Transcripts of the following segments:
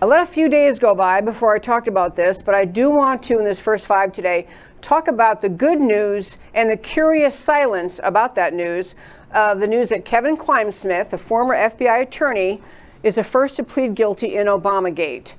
I let a few days go by before I talked about this, but I do want to, in this first 5 today, talk about the good news and the curious silence about that news. The news that Kevin Clinesmith, the former FBI attorney, is the first to plead guilty in ObamaGate.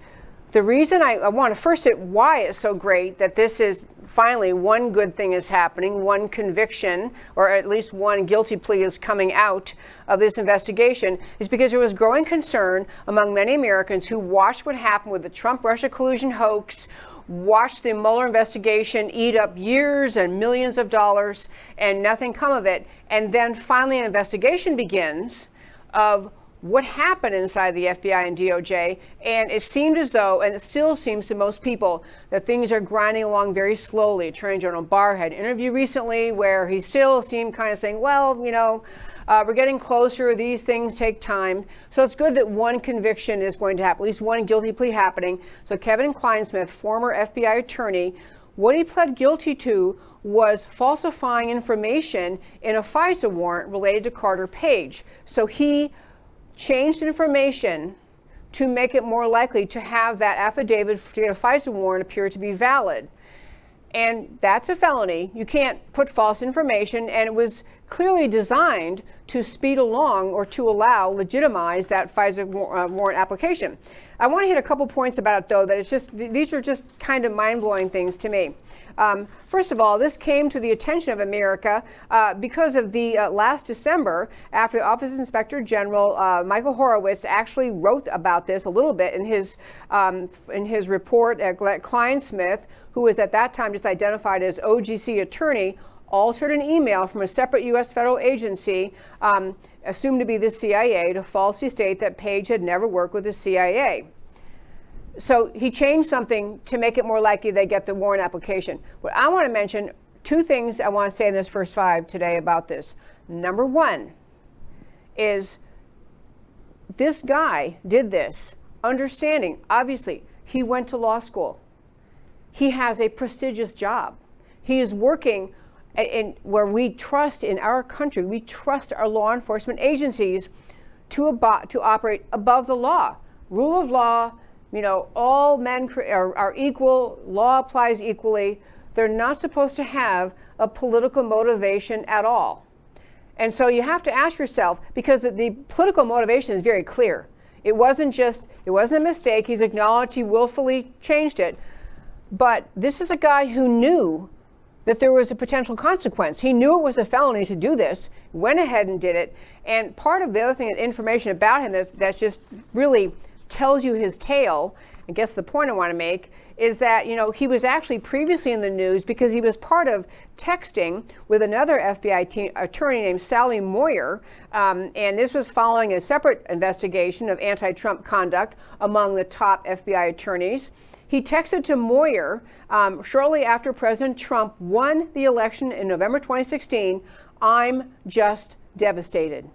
The reason I want to first say why it's so great that this is finally one good thing is happening, one conviction, or at least one guilty plea is coming out of this investigation, is because there was growing concern among many Americans who watched what happened with the Trump-Russia collusion hoax, watched the Mueller investigation eat up years and millions of dollars and nothing come of it. And then finally an investigation begins of what happened inside the FBI and DOJ, and it seemed as though, and it still seems to most people, that things are grinding along very slowly. Attorney General Barr had an interview recently where he still seemed kind of saying, well, we're getting closer, these things take time. So it's good that one conviction is going to happen, at least one guilty plea happening. So Kevin Clinesmith, former FBI attorney, what he pled guilty to was falsifying information in a FISA warrant related to Carter Page. So he changed information to make it more likely to have that affidavit to get a FISA warrant appear to be valid. And that's a felony. You can't put false information, and it was clearly designed to speed along or to legitimize that FISA warrant application. I want to hit a couple points about it, though, that these are just kind of mind-blowing things to me. First of all, this came to the attention of America because of the last December, after the Office of Inspector General Michael Horowitz actually wrote about this a little bit in his report. Clinesmith, who was at that time just identified as OGC attorney, altered an email from a separate U.S. federal agency, assumed to be the CIA, to falsely state that Page had never worked with the CIA. So he changed something to make it more likely they get the warrant application. What I want to mention, 2 things I want to say in this first 5 today about this. Number 1 is this guy did this understanding, obviously, he went to law school. He has a prestigious job. He is working in where we trust in our country, we trust our law enforcement agencies to operate above the law. Rule of law, all men are equal, law applies equally. They're not supposed to have a political motivation at all. And so you have to ask yourself, because the political motivation is very clear. It wasn't a mistake. He's acknowledged he willfully changed it. But this is a guy who knew that there was a potential consequence. He knew it was a felony to do this, went ahead and did it. And part of the other thing, information about him that's just really tells you his tale, I guess the point I want to make is that, he was actually previously in the news because he was part of texting with another FBI attorney named Sally Moyer, and this was following a separate investigation of anti-Trump conduct among the top FBI attorneys. He texted to Moyer shortly after President Trump won the election in November 2016, "I'm just devastated."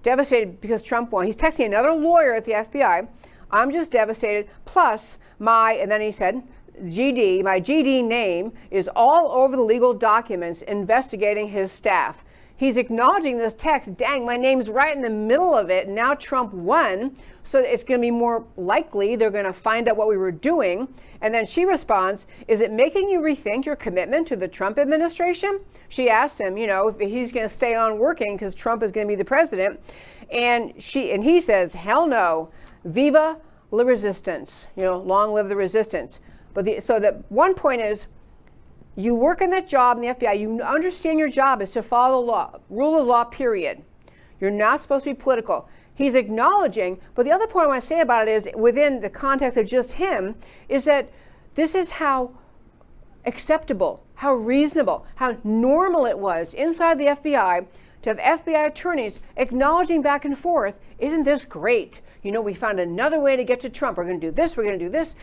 Devastated because Trump won. He's texting another lawyer at the FBI. "I'm just devastated. Plus and then he said, my GD name is all over the legal documents investigating his staff." He's acknowledging this text. Dang, my name's right in the middle of it. Now Trump won, so it's going to be more likely they're going to find out what we were doing. And then she responds, "Is it making you rethink your commitment to the Trump administration?" She asks him, if he's going to stay on working because Trump is going to be the president. And he says, "Hell no. Viva la resistance." Long live the resistance. So the one point is, you work in that job in the FBI, you understand your job is to follow the law, rule of law, period. You're not supposed to be political. He's acknowledging, but the other point I want to say about it is, within the context of just him, is that this is how acceptable, how reasonable, how normal it was inside the FBI to have FBI attorneys acknowledging back and forth, "Isn't this great? We found another way to get to Trump. We're going to do this, we're going to do this."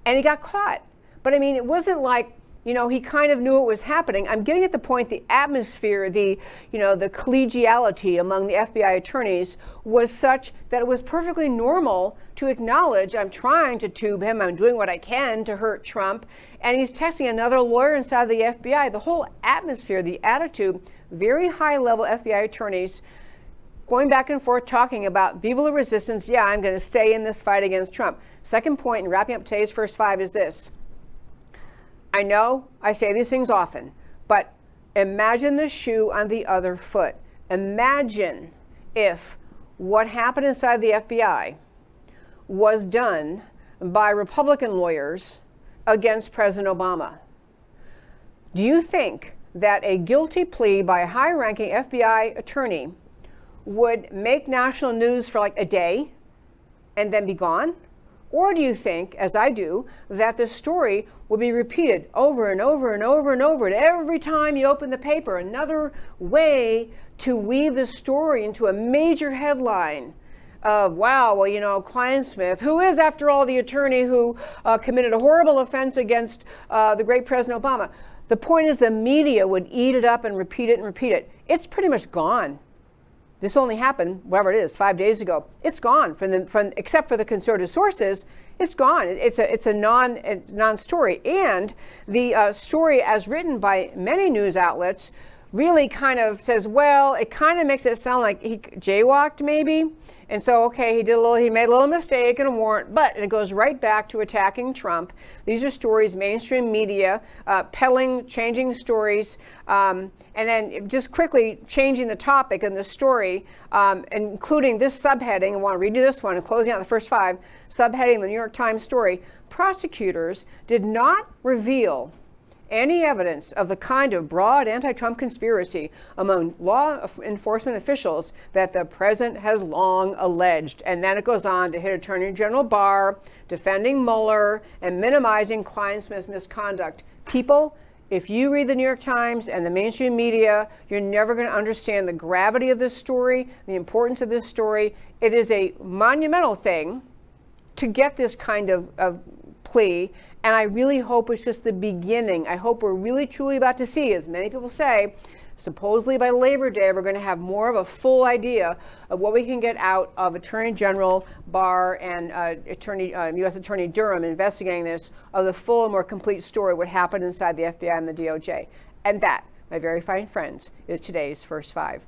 And he got caught. But it wasn't like, he kind of knew it was happening. I'm getting at the point, the atmosphere, the collegiality among the FBI attorneys was such that it was perfectly normal to acknowledge, "I'm trying to tube him, I'm doing what I can to hurt Trump." And he's texting another lawyer inside the FBI. The whole atmosphere, the attitude, very high level FBI attorneys going back and forth talking about viva la resistance. Yeah, I'm going to stay in this fight against Trump. Second point, and wrapping up today's first five, is this. I know I say these things often, but imagine the shoe on the other foot. Imagine if what happened inside the FBI was done by Republican lawyers against President Obama. Do you think that a guilty plea by a high-ranking FBI attorney would make national news for like a day and then be gone? Or do you think, as I do, that the story will be repeated over and over and over and over, and every time you open the paper, another way to weave the story into a major headline of, wow, well, you know, Kleinsmith, who is, after all, the attorney who committed a horrible offense against the great President Obama. The point is the media would eat it up and repeat it and repeat it. It's pretty much gone. This only happened, whatever it is, 5 days ago. It's gone from except for the conservative sources. It's gone. It's a non-story. And the story, as written by many news outlets, really kind of says, well, it kind of makes it sound like he jaywalked maybe. And so, okay, he made a little mistake in a warrant, but it goes right back to attacking Trump. These are stories, mainstream media, peddling, changing stories, and then just quickly changing the topic and the story, including this subheading. I want to read you this one, and closing out the first five, subheading the New York Times story. Prosecutors did not reveal any evidence of the kind of broad anti-Trump conspiracy among law enforcement officials that the president has long alleged. And then it goes on to hit Attorney General Barr, defending Mueller, and minimizing Kleinsmith's misconduct. People, if you read the New York Times and the mainstream media, you're never going to understand the gravity of this story, the importance of this story. It is a monumental thing to get this kind of plea. And I really hope it's just the beginning. I hope we're really truly about to see, as many people say, supposedly by Labor Day, we're going to have more of a full idea of what we can get out of Attorney General Barr and U.S. Attorney Durham investigating this, of the full and more complete story, what happened inside the FBI and the DOJ. And that, my very fine friends, is today's First Five.